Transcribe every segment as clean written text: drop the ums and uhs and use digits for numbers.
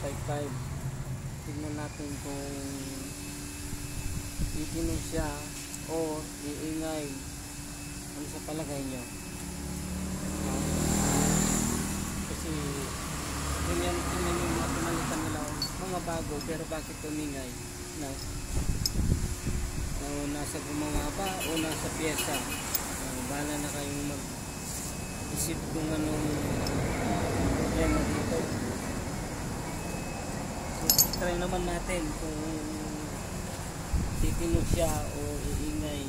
155. Tignan natin kung titino siya o iingay. Ano sa palagay nyo? Kasi tingnan yung mga pinalitan nila, mga bago, pero bakit umingay? No? O nasa gumangaba o nasa pyesa. Bahala na kayong mag-isip kung anong problema dito. So, try naman natin kung titino siya o iingay.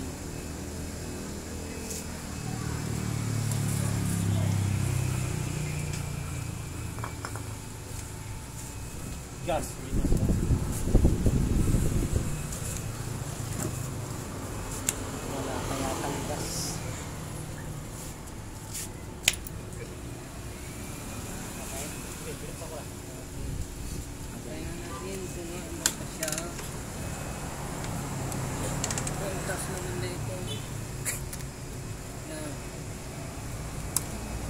Gas, wala kaya tanggas. Okay, pinipilip ako lang. Try na natin kung ano pa siya. Kontas naman na ito. Yan.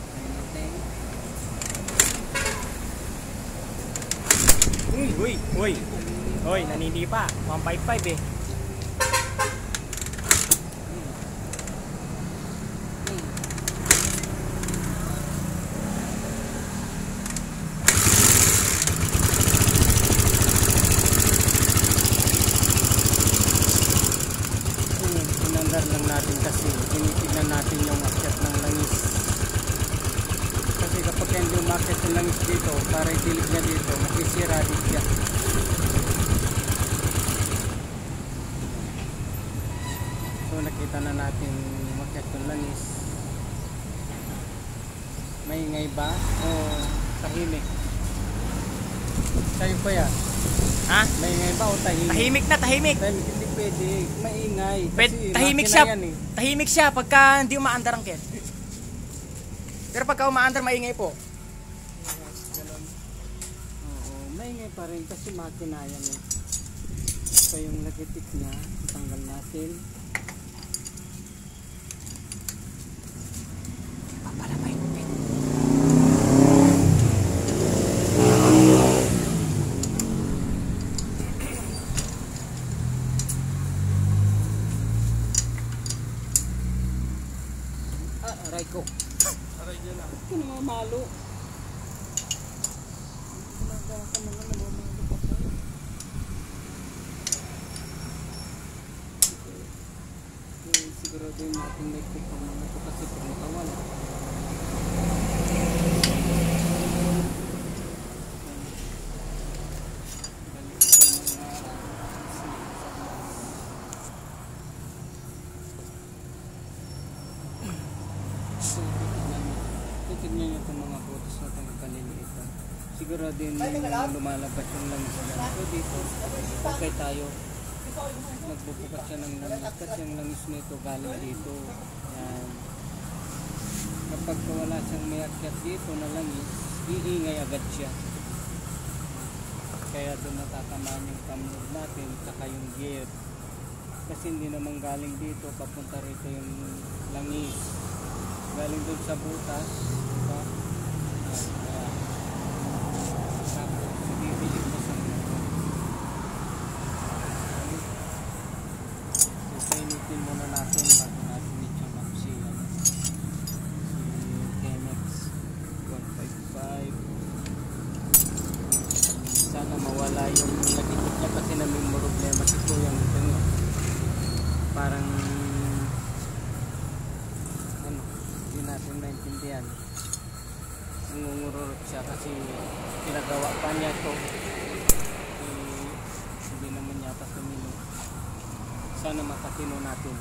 Try natin. Uy, nanini pa. 155 eh. Pinandar lang natin kasi tinitignan natin yung akyat ng langis. Kasi kapag hindi umakyat yung langis dito, para idilig niya dito, makisira din siya. So nakita na natin umakyat yung langis. Maingay ba o tahimik? Sa'yo pa yan? Ha? Maingay ba o tahimik? Tahimik na, tahimik. Tahimik, hindi pwede. Maingay. Pwede, Kasi tahimik makina siya. yan eh. Tahimik siya pagka hindi umaandar ang kit. Pero pagka umaandar, maingay po. Oo, maingay pa rin kasi makina yan eh. So yung lagitik niya, tanggal natin. Papala pa yung kupit. Aray ko. Aray dyan lang. Ito na mga malo. Ginagawa ka naman na mga malo pa tayo. Siguraduhin natin may kupang mga ito kasi pag nakawala. Titignan nyo itong mga butas na itong kaliliit. Siguro din lumalabas yung langis na. So dito, okay tayo. Magbubukas siya ng langis kasi yung langis nito galing dito. Yan. Kapag wala siyang may akyat dito na langis, iingay agad siya. Kaya doon natatamaan yung camber natin saka yung gear. Kasi hindi naman galing dito, papunta rito yung langis. Galing doon sa butas, diba? Kaya tapos bibilig mo sa mga. So painitin muna natin bago natin i-tune up si KMX 155. Sana mawala yung lagitik niya kasi namin problema si Kuyang ito nyo. Parang natin maintindihan. Nangungururot siya kasi pinagawa pa niya ito. Hindi naman yata tumino. Sana makatino natin.